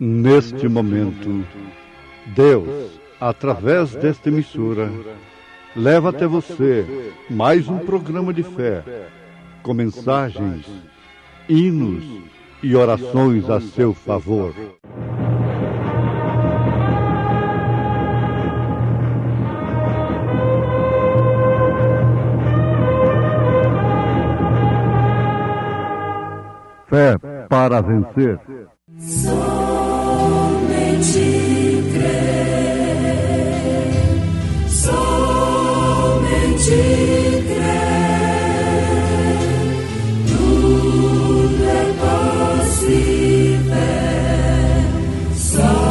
Neste momento, Deus, através desta emissora, leva até você mais um programa de fé, com mensagens, hinos e orações a seu favor. Fé para vencer. Somente crer, somente crer, tudo é possível, somente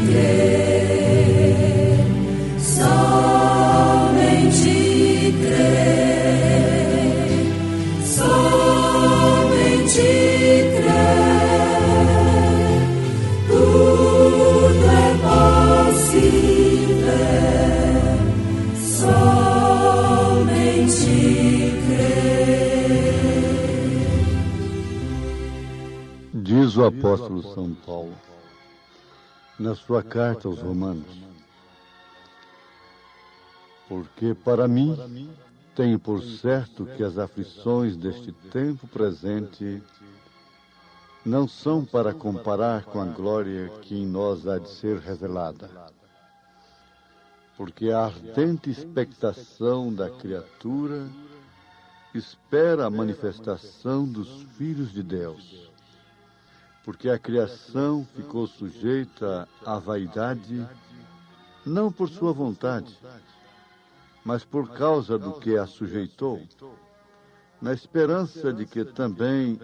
crer, somente crer, somente Diz o apóstolo São Paulo, na sua carta aos Romanos: porque para mim tenho por certo que as aflições deste tempo presente não são para comparar com a glória que em nós há de ser revelada. Porque a ardente expectação da criatura espera a manifestação dos filhos de Deus. Porque a criação ficou sujeita à vaidade, não por sua vontade, mas por causa do que a sujeitou, na esperança de que também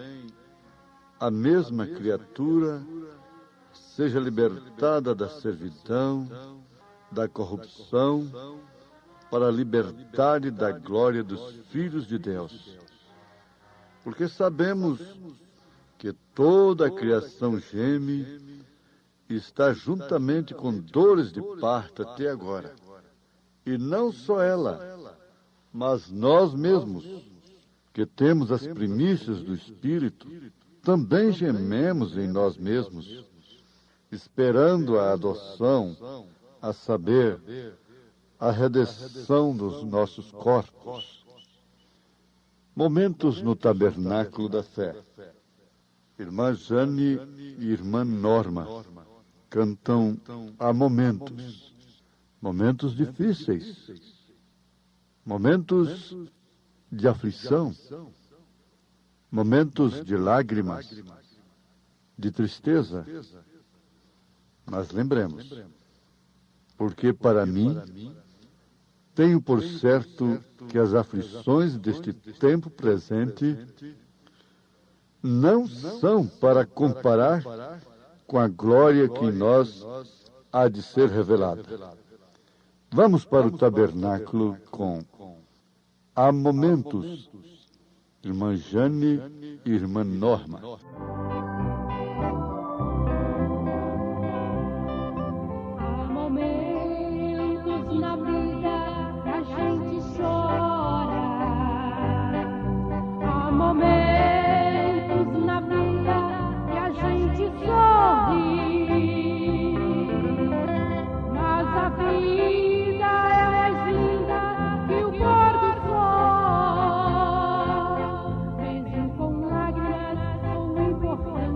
a mesma criatura seja libertada da servidão, da corrupção, para a liberdade da glória dos filhos de Deus. Porque sabemos que toda a criação geme e está juntamente com dores de parto até agora. E não só ela, mas nós mesmos, que temos as primícias do Espírito, também gememos em nós mesmos, esperando a adoção, a saber, a redenção dos nossos corpos. Momentos no tabernáculo da fé. Irmã Jane e irmã Norma cantam há momentos difíceis, momentos de aflição, momentos de lágrimas, de tristeza. Mas lembremos, porque para mim tenho por certo que as aflições deste tempo presente não são para comparar com a glória que em nós há de ser revelada. Vamos para o tabernáculo com Há Momentos, irmã Jane e irmã Norma. Há momentos na vida que a gente chora. Há momentos na vida que a gente sorri, mas a vida é mais linda que o pôr do sol, mesmo com lágrimas ou importante.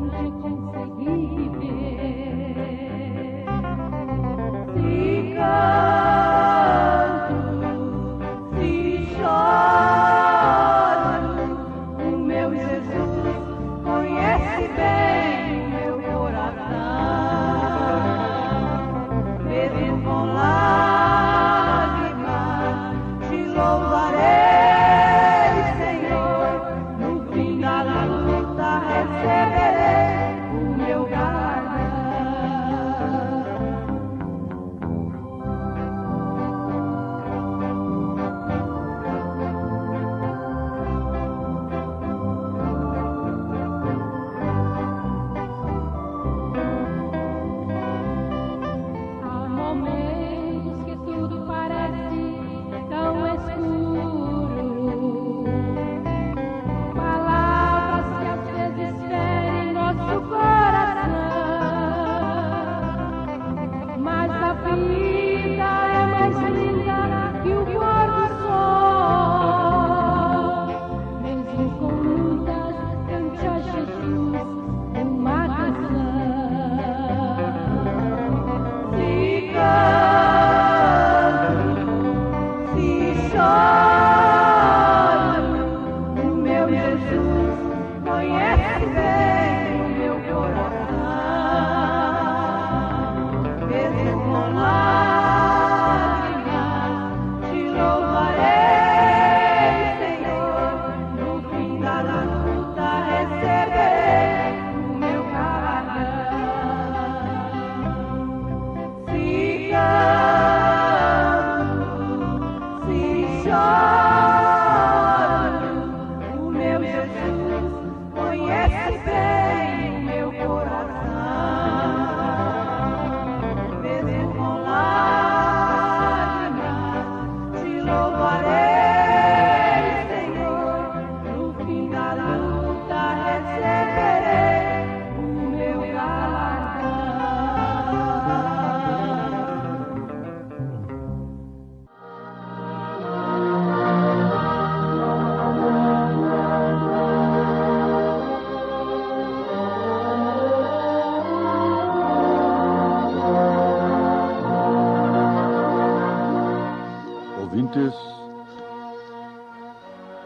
ouvintes,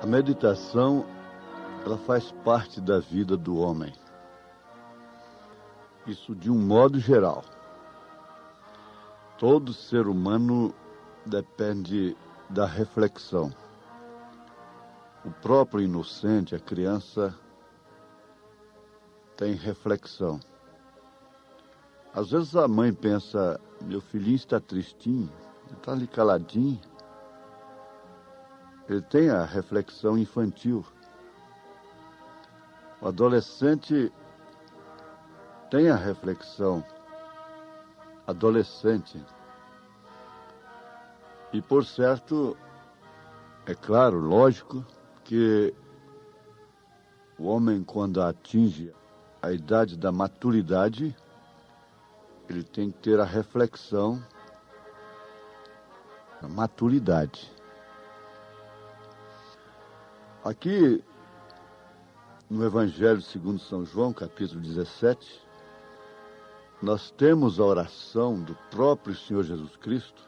a meditação, ela faz parte da vida do homem. Isso de um modo geral. Todo ser humano depende da reflexão. O próprio inocente, a criança, tem reflexão. Às vezes a mãe pensa, meu filhinho está tristinho, ele está ali caladinho. Ele tem a reflexão infantil. O adolescente tem a reflexão adolescente. E, por certo, é claro, lógico, que o homem, quando atinge a idade da maturidade, ele tem que ter a reflexão da maturidade. Aqui, no Evangelho segundo São João, capítulo 17, nós temos a oração do próprio Senhor Jesus Cristo,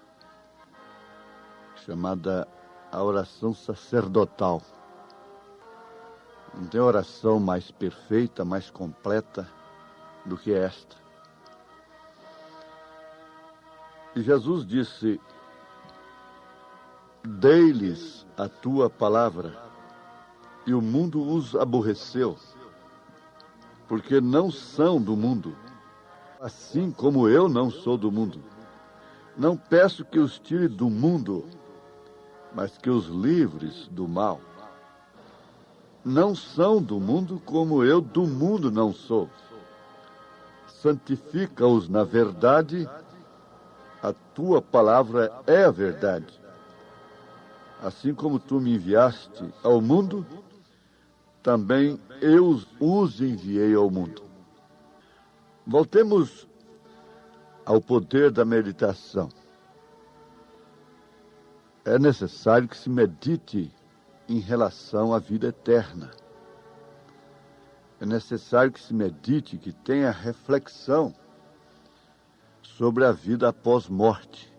chamada a oração sacerdotal. Não tem oração mais perfeita, mais completa do que esta. E Jesus disse, dei-lhes a tua palavra, e o mundo os aborreceu, porque não são do mundo, assim como eu não sou do mundo. Não peço que os tire do mundo, mas que os livres do mal. Não são do mundo como eu do mundo não sou. Santifica-os na verdade, a tua palavra é a verdade. Assim como tu me enviaste ao mundo, também eu os enviei ao mundo. Voltemos ao poder da meditação. É necessário que se medite em relação à vida eterna. É necessário que se medite, que tenha reflexão sobre a vida após morte.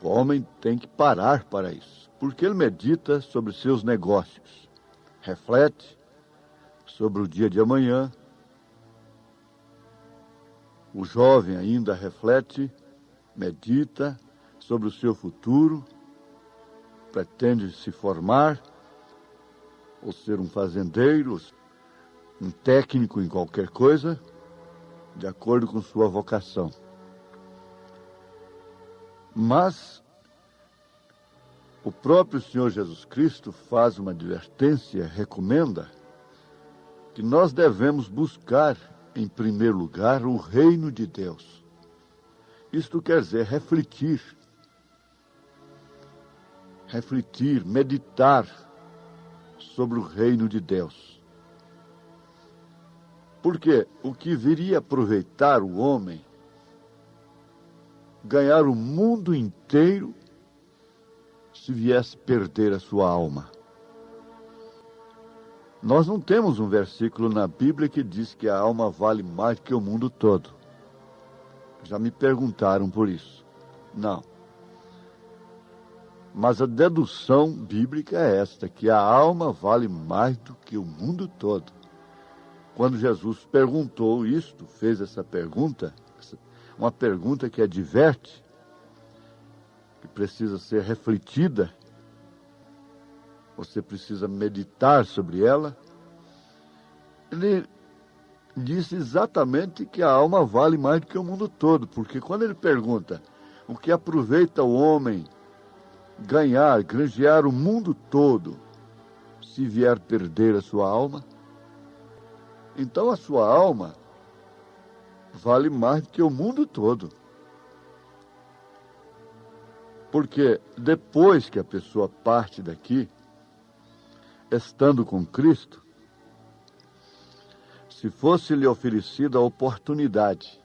O homem tem que parar para isso, porque ele medita sobre seus negócios, reflete sobre o dia de amanhã. O jovem ainda reflete, medita sobre o seu futuro, pretende se formar, ou ser um fazendeiro, um técnico em qualquer coisa, de acordo com sua vocação. Mas o próprio Senhor Jesus Cristo faz uma advertência, recomenda que nós devemos buscar, em primeiro lugar, o reino de Deus. Isto quer dizer refletir, meditar sobre o reino de Deus. Porque o que viria aproveitar o homem, ganhar o mundo inteiro, se viesse perder a sua alma? Nós não temos um versículo na Bíblia que diz que a alma vale mais que o mundo todo. Já me perguntaram por isso. Não. Mas a dedução bíblica é esta, que a alma vale mais do que o mundo todo. Quando Jesus perguntou isto, fez essa pergunta, uma pergunta que adverte, que precisa ser refletida, você precisa meditar sobre ela. Ele disse exatamente que a alma vale mais do que o mundo todo, porque quando ele pergunta o que aproveita o homem granjear o mundo todo, se vier perder a sua alma, então a sua alma vale mais do que o mundo todo. Porque depois que a pessoa parte daqui, estando com Cristo, se fosse-lhe oferecida a oportunidade,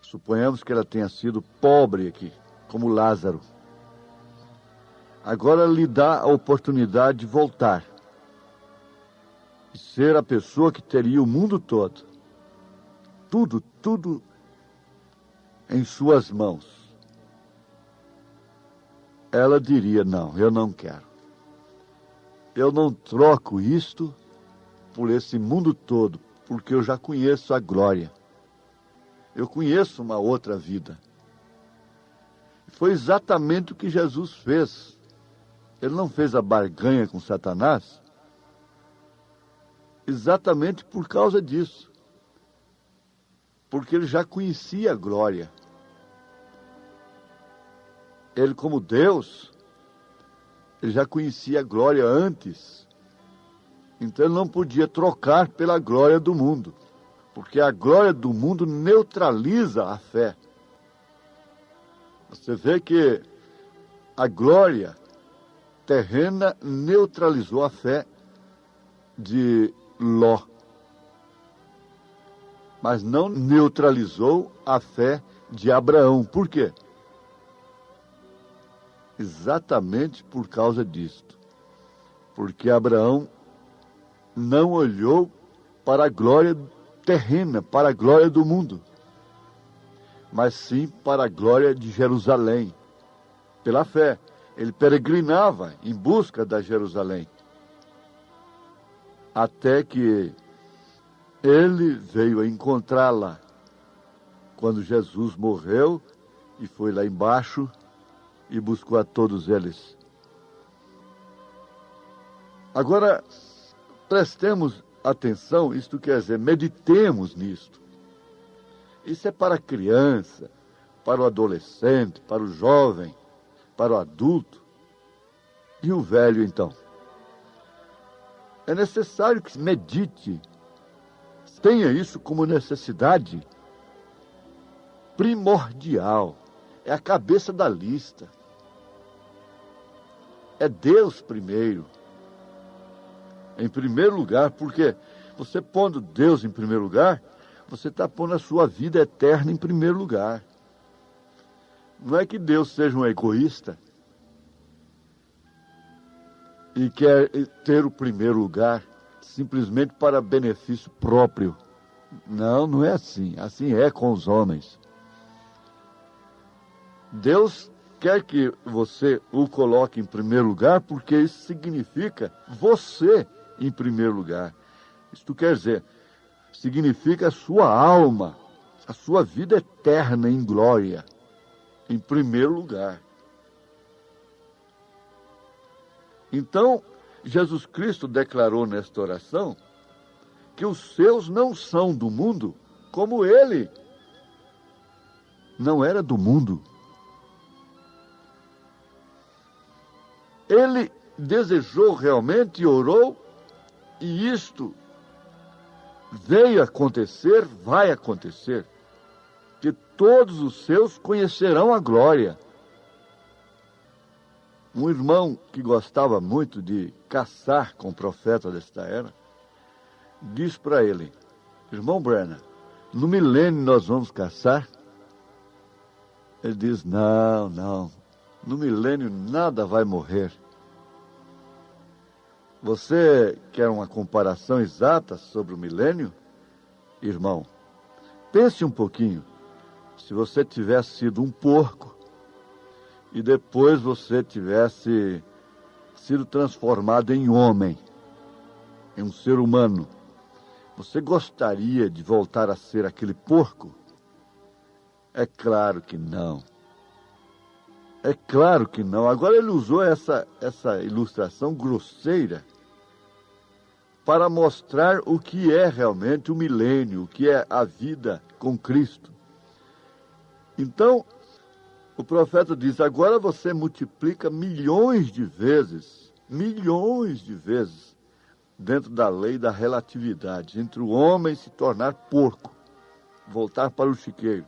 suponhamos que ela tenha sido pobre aqui, como Lázaro, agora lhe dá a oportunidade de voltar e ser a pessoa que teria o mundo todo, tudo em suas mãos. ela diria: não, eu não quero. Eu não troco isto por esse mundo todo, porque eu já conheço a glória. Eu conheço uma outra vida. Foi exatamente o que Jesus fez. Ele não fez a barganha com Satanás exatamente por causa disso. Porque ele já conhecia a glória. Ele, como Deus, ele já conhecia a glória antes. Então ele não podia trocar pela glória do mundo. Porque a glória do mundo neutraliza a fé. Você vê que a glória terrena neutralizou a fé de Ló. Mas não neutralizou a fé de Abraão. Por quê? Exatamente por causa disto. Porque Abraão não olhou para a glória terrena, para a glória do mundo, mas sim para a glória de Jerusalém. Pela fé, ele peregrinava em busca da Jerusalém. Até que ele veio a encontrá-la quando Jesus morreu e foi lá embaixo e buscou a todos eles. Agora, prestemos atenção, isto quer dizer, meditemos nisto. Isso é para a criança, para o adolescente, para o jovem, para o adulto. E o velho, então? É necessário que se medite, tenha isso como necessidade primordial. É a cabeça da lista. É Deus primeiro. Em primeiro lugar, porque você pondo Deus em primeiro lugar, você está pondo a sua vida eterna em primeiro lugar. Não é que Deus seja um egoísta e quer ter o primeiro lugar simplesmente para benefício próprio. Não, não é assim. Assim é com os homens. Deus quer que você o coloque em primeiro lugar, porque isso significa você em primeiro lugar. Isto quer dizer, significa a sua alma, a sua vida eterna em glória, em primeiro lugar. Então, Jesus Cristo declarou nesta oração que os seus não são do mundo, como ele não era do mundo. Ele desejou realmente e orou, e isto veio acontecer, vai acontecer, que todos os seus conhecerão a glória. Um irmão que gostava muito de caçar com o profeta desta era, diz para ele: irmão Branham, no milênio nós vamos caçar? Ele diz: não, no milênio nada vai morrer. Você quer uma comparação exata sobre o milênio? Irmão, pense um pouquinho. Se você tivesse sido um porco e depois você tivesse sido transformado em homem, em um ser humano, você gostaria de voltar a ser aquele porco? É claro que não. É claro que não. Agora ele usou essa ilustração grosseira para mostrar o que é realmente o milênio, o que é a vida com Cristo. Então, o profeta diz: agora você multiplica milhões de vezes, dentro da lei da relatividade, entre o homem se tornar porco, voltar para o chiqueiro.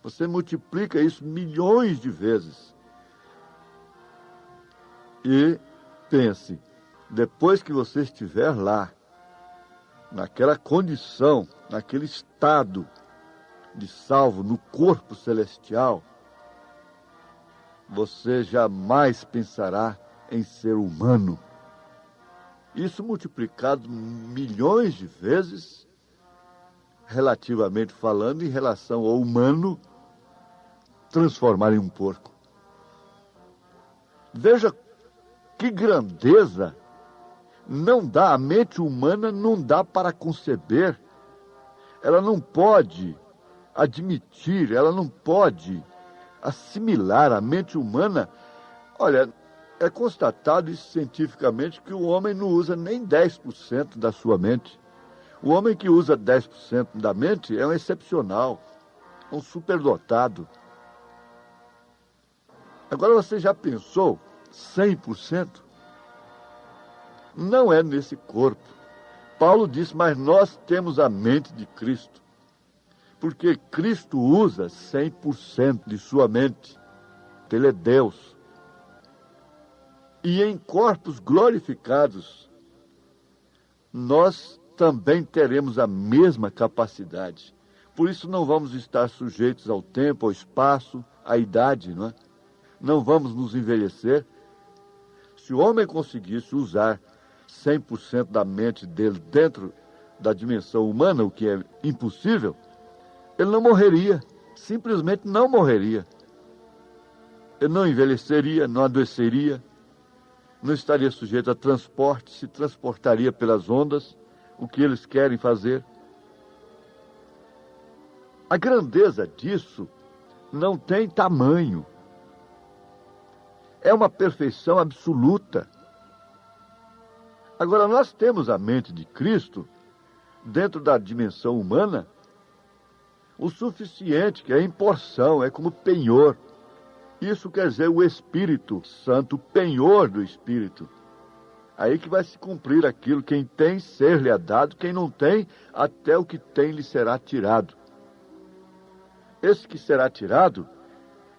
Você multiplica isso milhões de vezes. E pense, depois que você estiver lá, naquela condição, naquele estado de salvo, no corpo celestial, você jamais pensará em ser humano. Isso multiplicado milhões de vezes, relativamente falando, em relação ao humano, transformar em um porco. Veja que grandeza! Não dá, a mente humana não dá para conceber. Ela não pode admitir, ela não pode assimilar a mente humana. Olha, é constatado isso cientificamente que o homem não usa nem 10% da sua mente. O homem que usa 10% da mente é um excepcional, um superdotado. Agora você já pensou 100%? Não é nesse corpo. Paulo diz, mas nós temos a mente de Cristo. Porque Cristo usa 100% de sua mente. Ele é Deus. E em corpos glorificados, nós também teremos a mesma capacidade. Por isso não vamos estar sujeitos ao tempo, ao espaço, à idade, não é? Não vamos nos envelhecer. Se o homem conseguisse usar 100% da mente dele dentro da dimensão humana, o que é impossível, ele não morreria, simplesmente não morreria. Ele não envelheceria, não adoeceria, não estaria sujeito a transporte, se transportaria pelas ondas, o que eles querem fazer. A grandeza disso não tem tamanho. É uma perfeição absoluta. Agora, nós temos a mente de Cristo dentro da dimensão humana o suficiente, que é em porção, é como penhor. Isso quer dizer o Espírito Santo, o penhor do Espírito. Aí que vai se cumprir aquilo, quem tem, ser-lhe é dado, quem não tem, até o que tem lhe será tirado. Esse que será tirado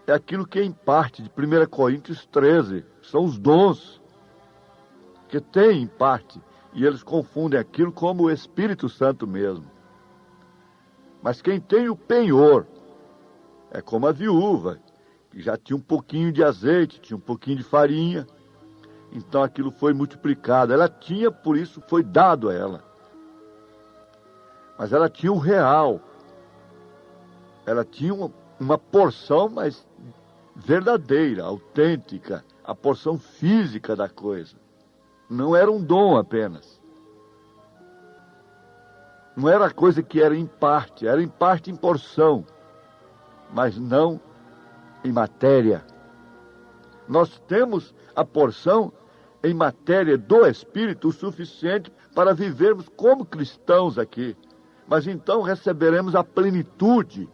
é aquilo que é em parte, de 1 Coríntios 13, são os dons, que tem em parte, e eles confundem aquilo como o Espírito Santo mesmo. Mas quem tem o penhor é como a viúva, que já tinha um pouquinho de azeite, tinha um pouquinho de farinha, então aquilo foi multiplicado. Ela tinha, por isso foi dado a ela. Mas ela tinha o real. Ela tinha uma porção, mas verdadeira, autêntica, a porção física da coisa. Não era um dom apenas. Não era coisa que era em parte em porção, mas não em matéria. Nós temos a porção em matéria do Espírito o suficiente para vivermos como cristãos aqui. Mas então receberemos a plenitude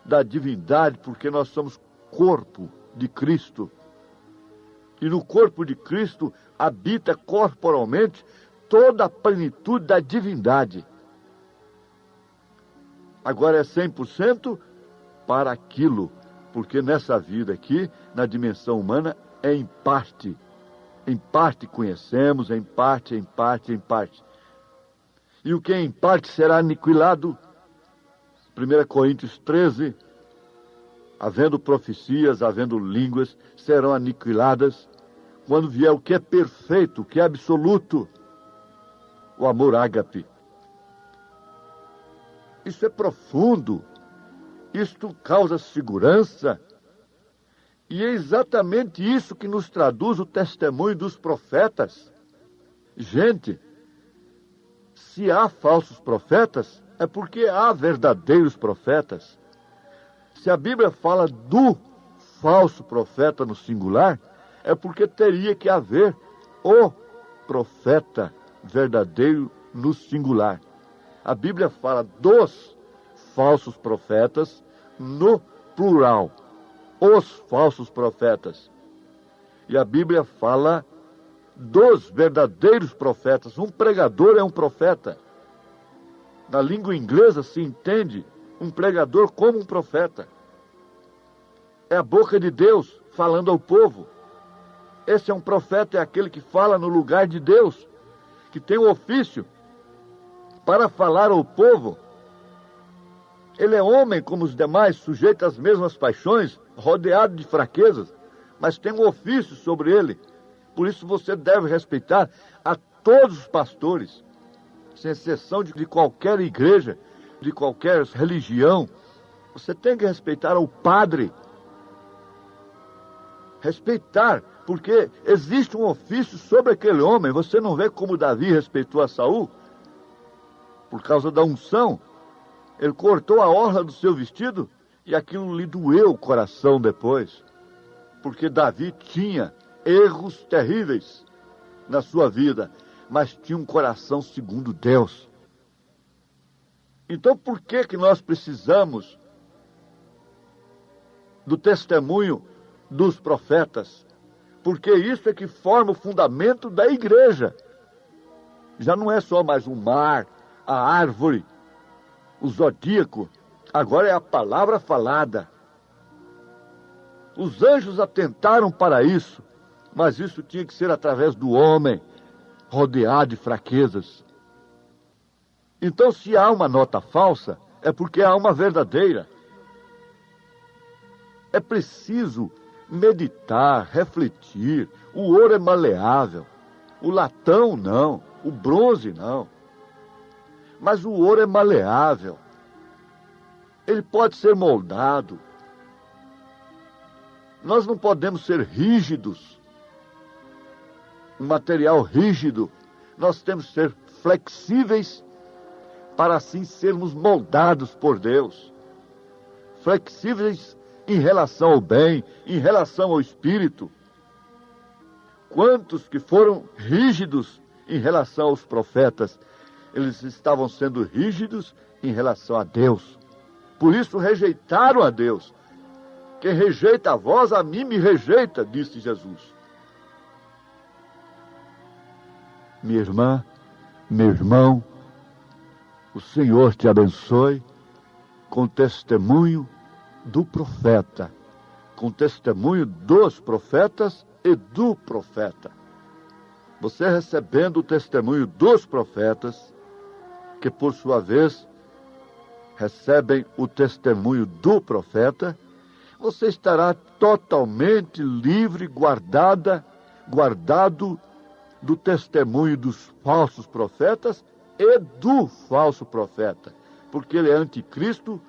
da divindade, porque nós somos corpo de Cristo. E no corpo de Cristo habita corporalmente toda a plenitude da divindade. Agora é 100% para aquilo, porque nessa vida aqui, na dimensão humana, é em parte. Em parte conhecemos, em parte, em parte, em parte. E o que é em parte será aniquilado. 1 Coríntios 13, havendo profecias, havendo línguas, serão aniquiladas quando vier o que é perfeito, o que é absoluto, o amor ágape. Isso é profundo, isto causa segurança, e é exatamente isso que nos traduz o testemunho dos profetas. Gente, se há falsos profetas, é porque há verdadeiros profetas. Se a Bíblia fala do falso profeta no singular, é porque teria que haver o profeta verdadeiro no singular. A Bíblia fala dos falsos profetas no plural, os falsos profetas. E a Bíblia fala dos verdadeiros profetas. Um pregador é um profeta. Na língua inglesa se entende um pregador como um profeta. É a boca de Deus falando ao povo. Esse é um profeta, é aquele que fala no lugar de Deus, que tem o ofício para falar ao povo. Ele é homem como os demais, sujeito às mesmas paixões, rodeado de fraquezas, mas tem um ofício sobre ele. Por isso você deve respeitar a todos os pastores, sem exceção de qualquer igreja, de qualquer religião. Você tem que respeitar o padre. Respeitar, porque existe um ofício sobre aquele homem. Você não vê como Davi respeitou a Saul? Por causa da unção, ele cortou a orla do seu vestido e aquilo lhe doeu o coração depois, porque Davi tinha erros terríveis na sua vida, mas tinha um coração segundo Deus. Então, por que nós precisamos do testemunho dos profetas? Porque isso é que forma o fundamento da igreja. Já não é só mais o mar, a árvore, o zodíaco. Agora é a palavra falada. Os anjos atentaram para isso, mas isso tinha que ser através do homem, rodeado de fraquezas. Então, se há uma nota falsa, é porque há uma verdadeira. É preciso meditar, refletir. O ouro é maleável, o latão não, o bronze não. Mas o ouro é maleável. Ele pode ser moldado. Nós não podemos ser rígidos. Um material rígido. Nós temos que ser flexíveis para assim sermos moldados por Deus. Flexíveis em relação ao bem, em relação ao espírito. Quantos que foram rígidos em relação aos profetas, eles estavam sendo rígidos em relação a Deus. Por isso rejeitaram a Deus. Quem rejeita a vós, a mim me rejeita, disse Jesus. Minha irmã, meu irmão, o Senhor te abençoe com testemunho do profeta, com testemunho dos profetas e do profeta. Você recebendo o testemunho dos profetas, que por sua vez recebem o testemunho do profeta, você estará totalmente livre, guardado do testemunho dos falsos profetas e do falso profeta, porque ele é anticristo,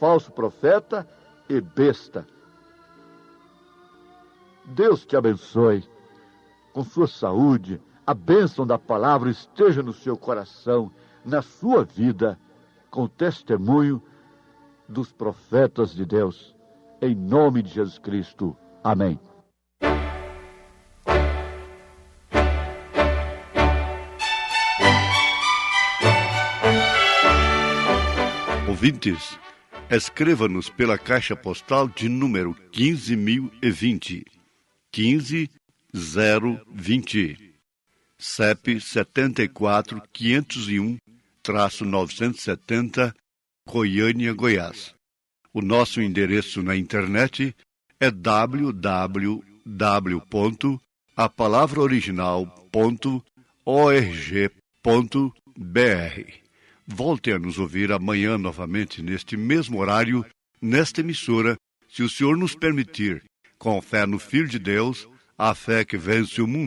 falso profeta e besta. Deus te abençoe com sua saúde, a bênção da palavra esteja no seu coração, na sua vida, com o testemunho dos profetas de Deus, em nome de Jesus Cristo. Amém. Ouvintes, escreva-nos pela caixa postal de número 15.020, 15020, CEP 74.501-970, Goiânia, Goiás. O nosso endereço na internet é www.apalavraoriginal.org.br. Volte a nos ouvir amanhã novamente neste mesmo horário, nesta emissora, se o Senhor nos permitir, com fé no Filho de Deus, a fé que vence o mundo.